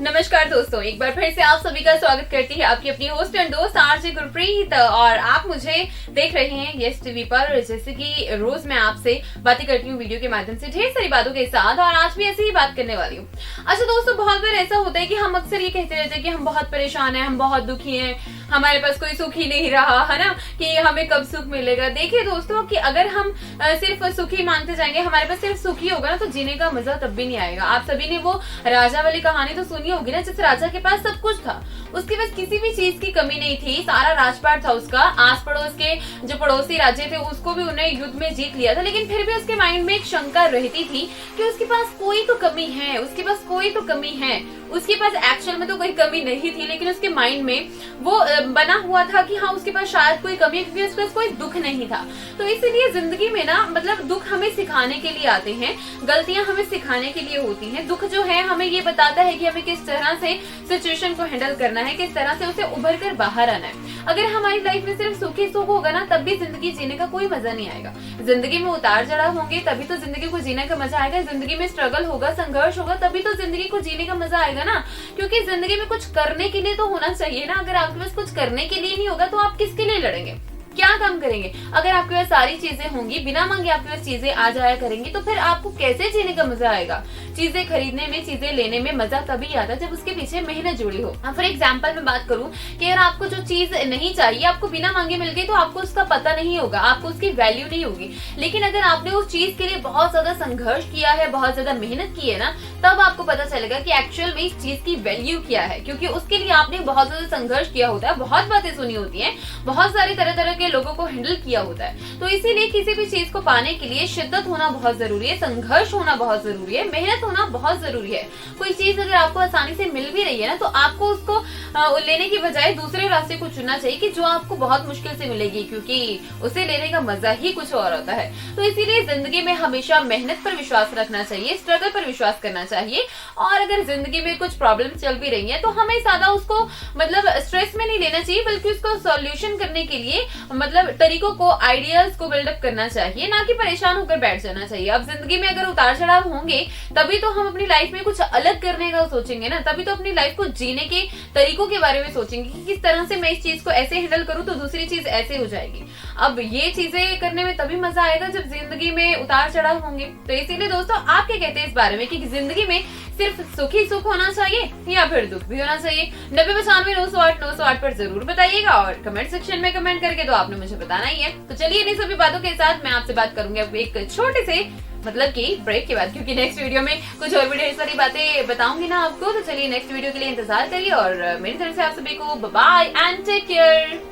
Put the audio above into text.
नमस्कार दोस्तों, एक बार फिर से आप सभी का स्वागत करती है आपकी अपनी होस्ट एंड दोस्त आरजे गुरप्रीत। और आप मुझे देख रहे हैं यस टीवी पर। जैसे कि रोज मैं आपसे बातें करती हूँ वीडियो के माध्यम से ढेर सारी बातों के साथ, और आज भी ऐसे ही बात करने वाली हूँ। अच्छा दोस्तों, बहुत बार ऐसा होता है कि हम अक्सर ये कहते रहते हैं कि हम बहुत परेशान हैं, हम बहुत दुखी हैं, हमारे पास कोई सुख ही नहीं रहा है ना, कि हमें कब सुख मिलेगा। देखिए दोस्तों कि अगर हम सिर्फ सुखी मानते जाएंगे, हमारे पास सिर्फ सुख ही होगा ना, तो जीने का मजा तब भी नहीं आएगा। आप सभी ने वो राजा वाली कहानी तो सुनी होगी ना, जिस राजा के पास सब कुछ था, उसके पास किसी भी चीज की कमी नहीं थी, सारा राजपाट था उसका, आस पड़ोस के जो पड़ोसी राज्य थे उसको भी उन्हें युद्ध में जीत लिया था, लेकिन फिर भी उसके माइंड में एक शंका रहती थी कि उसके पास कोई तो कमी है, उसके पास कोई तो कमी है। उसके पास एक्चुअल में तो कोई कमी नहीं थी, लेकिन उसके माइंड में वो बना हुआ था कि हाँ उसके पास शायद कोई कमी है, क्योंकि उसके पास कोई दुख नहीं था। तो इसीलिए जिंदगी में ना, मतलब दुख हमें सिखाने के लिए आते हैं, गलतियां हमें सिखाने के लिए होती हैं। दुख जो है हमें ये बताता है कि हमें किस तरह से सिचुएशन को हैंडल करना है, किस तरह से उसे उभर कर बाहर आना है। अगर हमारी लाइफ में सिर्फ सुख ही सुख होगा ना, तब भी जिंदगी जीने का कोई मजा नहीं आएगा। जिंदगी में उतार चढ़ाव होंगे तभी तो जिंदगी को जीने का मजा आएगा। जिंदगी में स्ट्रगल होगा, संघर्ष होगा, तभी तो जिंदगी को जीने का मजा आएगा ना। क्योंकि जिंदगी में कुछ करने के लिए तो होना चाहिए ना। अगर आपके पास कुछ करने के लिए नहीं होगा तो आप किसके लिए लड़ेंगे, क्या काम करेंगे? अगर आपके पास सारी चीजें होंगी, बिना मांगे आपके पास चीजें आ जाया करेंगी, तो फिर आपको कैसे जीने का मजा आएगा? चीजें खरीदने में, चीजें लेने में मजा तभी आता है जब उसके पीछे मेहनत जुड़ी हो। फॉर एग्जाम्पल मैं बात करूं कि अगर आपको जो चीज नहीं चाहिए आपको बिना मांगे मिल गई, तो आपको उसका पता नहीं होगा, आपको उसकी वैल्यू नहीं होगी। लेकिन अगर आपने उस चीज के लिए बहुत ज्यादा संघर्ष किया है, बहुत ज्यादा मेहनत की है ना, तब आपको पता चलेगा कि एक्चुअल में इस चीज की वैल्यू क्या है। क्योंकि उसके लिए आपने बहुत ज्यादा संघर्ष किया होता है, बहुत बातें सुनी होती है, बहुत सारे तरह तरह के लोगों को हैंडल किया होता है। तो इसीलिए किसी भी चीज को पाने के लिए शिद्दत होना बहुत जरूरी है, संघर्ष होना बहुत जरूरी है, मेहनत होना बहुत जरूरी है। कोई चीज अगर आपको आसानी से मिल भी रही है ना, तो आपको उसको लेने की बजाय दूसरे रास्ते को चुनना चाहिए कि जो आपको बहुत मुश्किल से मिलेगी, क्योंकि उसे लेने का मजा ही कुछ और होता है। तो इसीलिए जिंदगी में हमेशा मेहनत पर विश्वास रखना चाहिए, स्ट्रगल पर विश्वास करना चाहिए। और अगर जिंदगी में कुछ प्रॉब्लम चल भी रही है तो हमें ज्यादा उसको मतलब स्ट्रेस में नहीं लेना चाहिए, बल्कि उसको सॉल्यूशन करने के लिए मतलब तरीकों को, आइडियाज को बिल्डअप करना चाहिए, ना कि परेशान होकर बैठ जाना चाहिए। अब जिंदगी में अगर उतार चढ़ाव होंगे तभी तो हम अपनी लाइफ में कुछ अलग करने का सोचेंगे ना, तभी तो अपनी लाइफ को जीने के तरीकों के बारे में सोचेंगे कि किस तरह से मैं इस चीज को ऐसे हैंडल करूं तो दूसरी चीज ऐसे हो जाएगी। अब ये चीजें करने में तभी मजा आएगा जब जिंदगी में उतार चढ़ाव होंगे। तो इसीलिए दोस्तों, आप क्या कहते हैं इस बारे में कि जिंदगी में सिर्फ सुख ही सुख होना चाहिए या फिर दुख भी होना चाहिए? 9095 पर जरूर बताइएगा, और कमेंट सेक्शन में कमेंट करके तो आपने मुझे बताना ही है। तो चलिए इन्हीं सभी बातों के साथ मैं आपसे बात करूंगी अब एक छोटे से मतलब कि ब्रेक के बाद, क्योंकि नेक्स्ट वीडियो में कुछ और भी ढेर सारी बातें बताऊंगी ना आपको। तो चलिए नेक्स्ट वीडियो के लिए इंतजार करिए, और मेरी तरफ से आप सभी को bye bye and take care.